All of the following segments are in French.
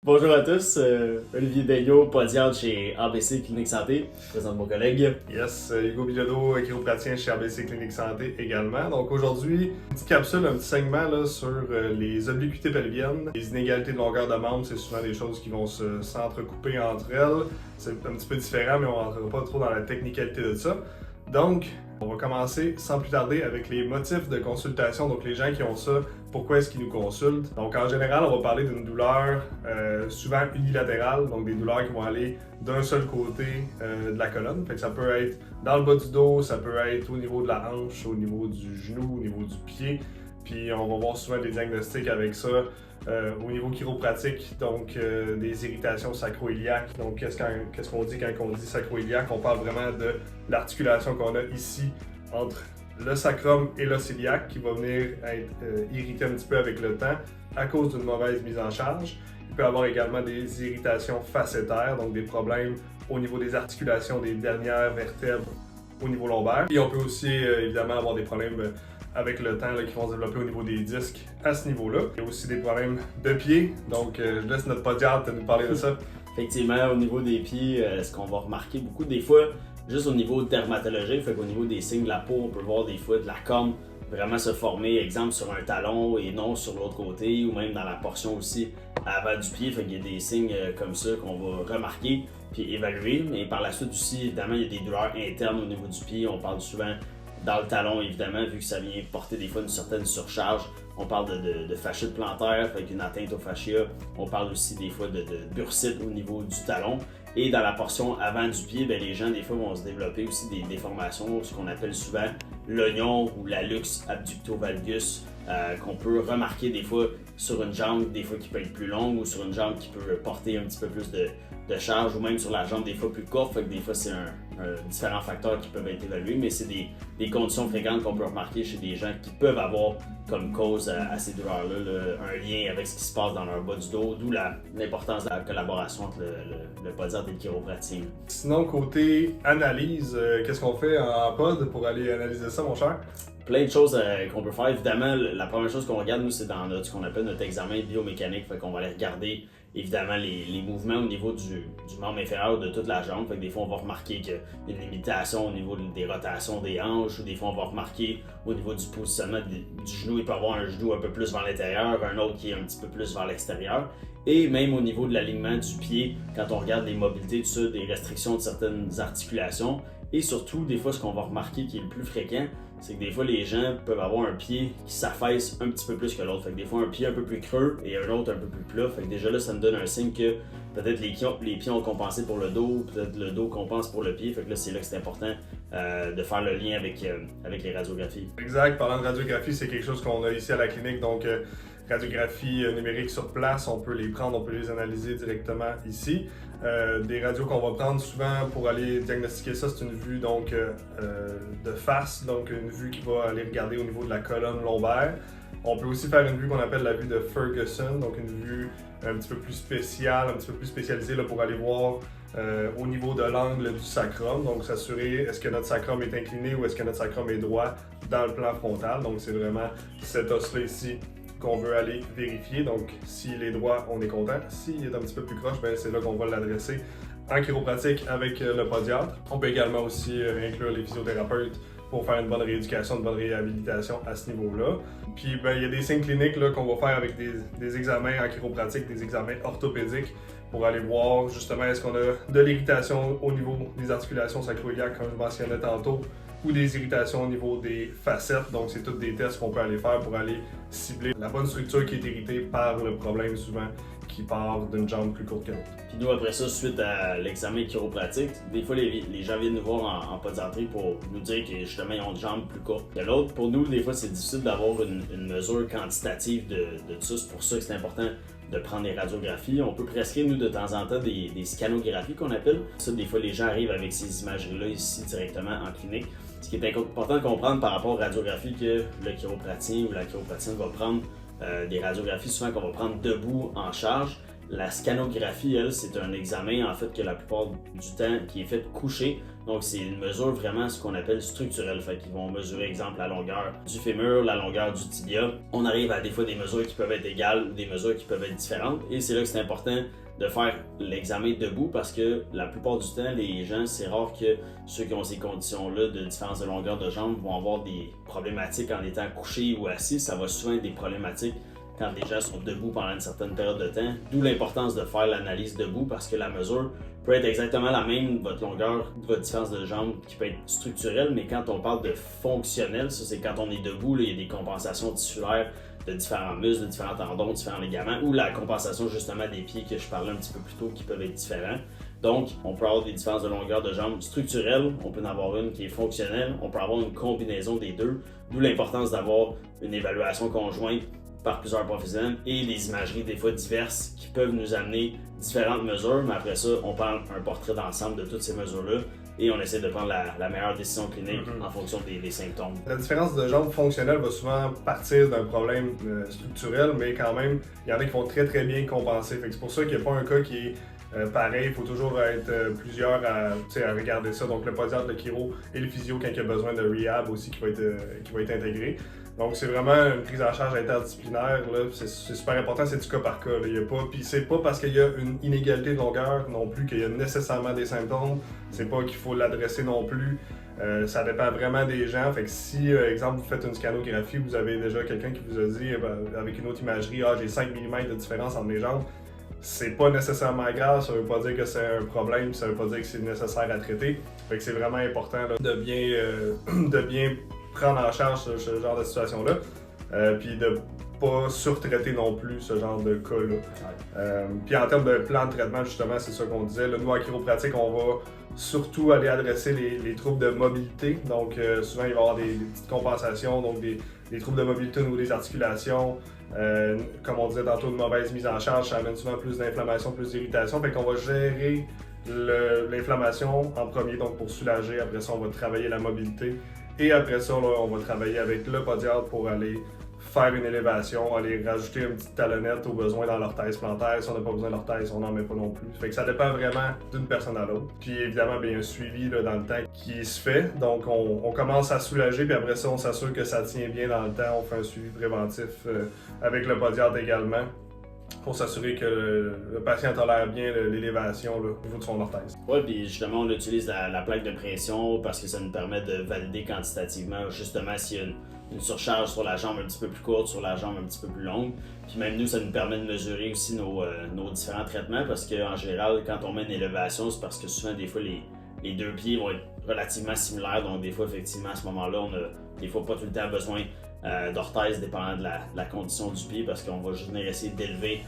Bonjour à tous, Olivier Daigneault, podiatre chez ABC Clinique Santé. Je présente mon collègue. Yes, Hugo Bilodeau, chiropraticien chez ABC Clinique Santé également. Donc aujourd'hui, une petite capsule, un petit segment là, sur les obliquités pelviennes. Les inégalités de longueur de membres, c'est souvent des choses qui vont s'entrecouper entre elles. C'est un petit peu différent, mais on ne rentrera pas trop dans la technicalité de ça. Donc, on va commencer sans plus tarder avec les motifs de consultation. Donc, les gens qui ont ça, pourquoi est-ce qu'ils nous consultent? Donc, en général, on va parler d'une douleur souvent unilatérale, donc des douleurs qui vont aller d'un seul côté de la colonne. Fait que ça peut être dans le bas du dos, ça peut être au niveau de la hanche, au niveau du genou, au niveau du pied. Puis, on va voir souvent des diagnostics avec ça. Au niveau chiropratique, donc des irritations sacro-iliaques. Donc, qu'est-ce qu'on dit quand on dit sacro-iliaque? On parle vraiment de l'articulation qu'on a ici entre le sacrum et l'os iliaque qui va venir être irrité un petit peu avec le temps à cause d'une mauvaise mise en charge. Il peut y avoir également des irritations facétaires, donc des problèmes au niveau des articulations des dernières vertèbres au niveau lombaire. Et on peut aussi évidemment avoir des problèmes avec le temps là, qui vont se développer au niveau des disques à ce niveau-là. Il y a aussi des problèmes de pied, donc je laisse notre podiatre nous parler de ça. Effectivement, au niveau des pieds, ce qu'on va remarquer beaucoup des fois, juste au niveau dermatologique, fait qu'au niveau des signes de la peau, on peut voir des fois de la corne vraiment se former, exemple sur un talon et non sur l'autre côté, ou même dans la portion aussi avant du pied, fait qu'il y a des signes comme ça qu'on va remarquer puis évaluer. Mais par la suite aussi, évidemment, il y a des douleurs internes au niveau du pied, on parle souvent dans le talon, évidemment, vu que ça vient porter des fois une certaine surcharge. On parle de fasciite plantaire, avec une atteinte au fascia. On parle aussi des fois de bursite au niveau du talon. Et dans la portion avant du pied, les gens, des fois, vont se développer aussi des déformations, ce qu'on appelle souvent l'oignon ou la luxe abducto-valgus, qu'on peut remarquer des fois sur une jambe, des fois qui peut être plus longue, ou sur une jambe qui peut porter un petit peu plus de charge, ou même sur la jambe des fois plus courte. Fait que des fois, c'est différents facteurs qui peuvent être évalués, mais c'est des conditions fréquentes qu'on peut remarquer chez des gens qui peuvent avoir comme cause à ces douleurs-là un lien avec ce qui se passe dans leur bas du dos, d'où l'importance de la collaboration entre le podiatre et le chiropraticien. Sinon, côté analyse, qu'est-ce qu'on fait en pod pour aller analyser ça, mon cher? Plein de choses qu'on peut faire. Évidemment, la première chose qu'on regarde, nous, c'est dans ce qu'on appelle notre examen biomécanique. Fait qu'on va aller regarder, évidemment, les mouvements au niveau du membre inférieur de toute la jambe. Fait que des fois, on va remarquer qu'il y a une limitation au niveau des rotations des hanches, ou des fois, on va remarquer au niveau du positionnement du genou, il peut y avoir un genou un peu plus vers l'intérieur, un autre qui est un petit peu plus vers l'extérieur. Et même au niveau de l'alignement du pied, quand on regarde les mobilités, tout ça, des restrictions de certaines articulations. Et surtout, des fois, ce qu'on va remarquer qui est le plus fréquent, c'est que des fois, les gens peuvent avoir un pied qui s'affaisse un petit peu plus que l'autre. Fait que des fois, un pied un peu plus creux et un autre un peu plus plat. Fait que déjà là, ça me donne un signe que peut-être les pieds ont compensé pour le dos, peut-être le dos compense pour le pied. Fait que là, c'est là que c'est important de faire le lien avec les radiographies. Exact. Parlant de radiographie, c'est quelque chose qu'on a ici à la clinique. Donc, radiographie numérique sur place, on peut les prendre, on peut les analyser directement ici. Des radios qu'on va prendre souvent pour aller diagnostiquer ça, c'est une vue donc de face, donc une vue qui va aller regarder au niveau de la colonne lombaire. On peut aussi faire une vue qu'on appelle la vue de Ferguson, donc une vue un petit peu plus spéciale, un petit peu plus spécialisée là, pour aller voir au niveau de l'angle du sacrum, donc s'assurer est-ce que notre sacrum est incliné ou est-ce que notre sacrum est droit dans le plan frontal. Donc c'est vraiment cet os-là ici qu'on veut aller vérifier. Donc, s'il est droit, on est content. S'il est un petit peu plus croche, c'est là qu'on va l'adresser en chiropratique avec le podiatre. On peut également aussi inclure les physiothérapeutes pour faire une bonne rééducation, une bonne réhabilitation à ce niveau-là. Puis, il y a des signes cliniques qu'on va faire avec des examens en chiropratique, des examens orthopédiques pour aller voir justement est-ce qu'on a de l'irritation au niveau des articulations sacro-iliaques, comme je mentionnais tantôt, ou des irritations au niveau des facettes. Donc, c'est tous des tests qu'on peut aller faire pour aller cibler la bonne structure qui est irritée par le problème souvent qui part d'une jambe plus courte que l'autre. Puis nous, après ça, suite à l'examen chiropratique, des fois, les gens viennent nous voir en podiatrie pour nous dire que justement, ils ont une jambe plus courte que l'autre. Pour nous, des fois, c'est difficile d'avoir une mesure quantitative de tout ça. C'est pour ça que c'est important de prendre des radiographies. On peut prescrire, nous, de temps en temps, des scanographies qu'on appelle. Ça, des fois, les gens arrivent avec ces imageries-là ici directement en clinique. Ce qui est important de comprendre par rapport aux radiographies que le chiropraticien ou la chiropratienne va prendre, des radiographies souvent qu'on va prendre debout en charge. La scanographie, elle, c'est un examen en fait que la plupart du temps qui est fait couché. Donc c'est une mesure vraiment ce qu'on appelle structurelle. Fait qu'ils vont mesurer, exemple, la longueur du fémur, la longueur du tibia. On arrive à des fois des mesures qui peuvent être égales ou des mesures qui peuvent être différentes. Et c'est là que c'est important de faire l'examen debout parce que la plupart du temps, les gens, c'est rare que ceux qui ont ces conditions-là de différence de longueur de jambe vont avoir des problématiques en étant couchés ou assis. Ça va souvent être des problématiques quand les gens sont debout pendant une certaine période de temps. D'où l'importance de faire l'analyse debout parce que la mesure peut être exactement la même, votre longueur, votre différence de jambe qui peut être structurelle, mais quand on parle de fonctionnel, ça c'est quand on est debout, là, il y a des compensations tissulaires de différents muscles, de différents tendons, différents ligaments, ou la compensation justement des pieds que je parlais un petit peu plus tôt qui peuvent être différents. Donc, on peut avoir des différences de longueur de jambe structurelles, on peut en avoir une qui est fonctionnelle, on peut avoir une combinaison des deux, d'où l'importance d'avoir une évaluation conjointe par plusieurs professionnels et des imageries des fois diverses qui peuvent nous amener différentes mesures, mais après ça, on prend un portrait d'ensemble de toutes ces mesures-là et on essaie de prendre la meilleure décision clinique en fonction des symptômes. La différence de jambe fonctionnelle va souvent partir d'un problème structurel, mais quand même, il y en a qui vont très très bien compenser. C'est pour ça qu'il n'y a pas un cas qui est pareil, il faut toujours être plusieurs à regarder ça. Donc le podiatre, le chiro et le physio quand il y a besoin de rehab aussi qui va être intégré. Donc c'est vraiment une prise en charge interdisciplinaire, c'est super important, c'est du cas par cas. Puis c'est pas parce qu'il y a une inégalité de longueur non plus qu'il y a nécessairement des symptômes, c'est pas qu'il faut l'adresser non plus. Ça dépend vraiment des gens. Fait que si, exemple, vous faites une scanographie, vous avez déjà quelqu'un qui vous a dit avec une autre imagerie, j'ai 5 mm de différence entre mes jambes, c'est pas nécessairement grave, ça veut pas dire que c'est un problème, ça veut pas dire que c'est nécessaire à traiter. Fait que c'est vraiment important là, de bien prendre en charge ce genre de situation-là, puis de pas surtraiter non plus ce genre de cas-là. Puis en termes de plan de traitement, justement, c'est ça qu'on disait. Là, nous, en chiropratique, on va surtout aller adresser les troubles de mobilité. Donc, souvent, il va y avoir des petites compensations, donc des troubles de mobilité au niveau des articulations. Comme on disait tantôt, une mauvaise mise en charge, ça amène souvent plus d'inflammation, plus d'irritation. Fait qu'on va gérer l'inflammation en premier, donc pour soulager. Après ça, on va travailler la mobilité. Et après ça, là, on va travailler avec le podiatre pour aller faire une élévation, aller rajouter une petite talonnette au besoin dans l'orthèse plantaire. Si on n'a pas besoin d'orthèse, on n'en met pas non plus. Fait que ça dépend vraiment d'une personne à l'autre. Puis évidemment, il y a un suivi là, dans le temps qui se fait. Donc on commence à soulager, puis après ça, on s'assure que ça tient bien dans le temps. On fait un suivi préventif avec le podiatre également, pour s'assurer que le patient tolère bien l'élévation au niveau de son orthèse. Oui, puis justement, on utilise la plaque de pression parce que ça nous permet de valider quantitativement justement s'il y a une surcharge sur la jambe un petit peu plus courte, sur la jambe un petit peu plus longue. Puis même nous, ça nous permet de mesurer aussi nos différents traitements parce qu'en général, quand on met une élévation, c'est parce que souvent, des fois, les deux pieds vont être relativement similaires. Donc des fois, effectivement, à ce moment-là, on a des fois pas tout le temps besoin d'orthèse dépendant de la condition du pied parce qu'on va juste venir essayer d'élever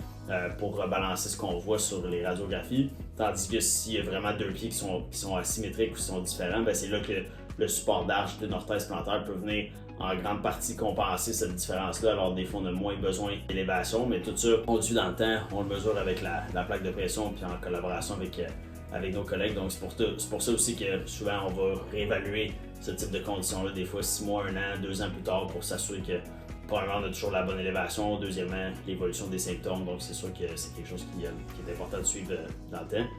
pour rebalancer ce qu'on voit sur les radiographies. Tandis que s'il y a vraiment deux pieds qui sont asymétriques ou qui sont différents, ben c'est là que le support d'arche d'une orthèse plantaire peut venir en grande partie compenser cette différence-là. Alors des fois on a moins besoin d'élévation, mais tout ça, on le suit dans le temps, on le mesure avec la plaque de pression puis en collaboration avec nos collègues. Donc c'est pour ça aussi que souvent on va réévaluer ce type de conditions-là, des fois 6 mois, 1 an, 2 ans plus tard pour s'assurer que premièrement, on a toujours la bonne élévation, deuxièmement, l'évolution des symptômes, donc c'est sûr que c'est quelque chose qui est important de suivre dans le temps.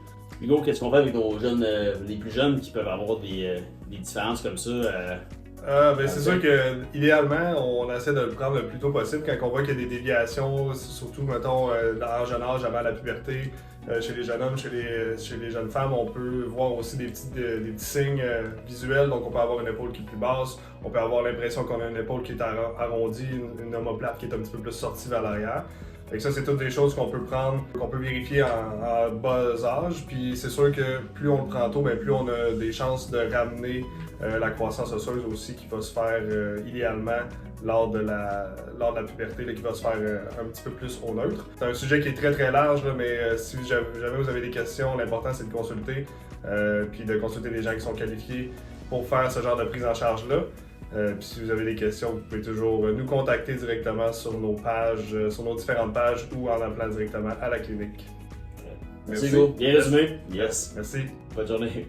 Hugo, qu'est-ce qu'on fait avec nos jeunes, les plus jeunes qui peuvent avoir des différences comme ça? C'est sûr que idéalement, on essaie de le prendre le plus tôt possible quand on voit qu'il y a des déviations, surtout mettons en jeune âge avant la puberté, chez les jeunes hommes, chez les jeunes femmes, on peut voir aussi des petits signes visuels. Donc on peut avoir une épaule qui est plus basse, on peut avoir l'impression qu'on a une épaule qui est arrondie, une omoplate qui est un petit peu plus sortie vers l'arrière. Fait que ça, c'est toutes des choses qu'on peut prendre, qu'on peut vérifier en bas âge. Puis c'est sûr que plus on le prend tôt, plus on a des chances de ramener la croissance osseuse aussi qui va se faire idéalement lors de la puberté, là, qui va se faire un petit peu plus au neutre. C'est un sujet qui est très très large, là, mais si jamais vous avez des questions, l'important c'est de consulter, puis de consulter des gens qui sont qualifiés pour faire ce genre de prise en charge-là. Puis si vous avez des questions, vous pouvez toujours nous contacter directement sur nos pages, sur nos différentes pages ou en appelant directement à la clinique. Merci Hugo, bien résumé. Yes. Merci. Bonne journée.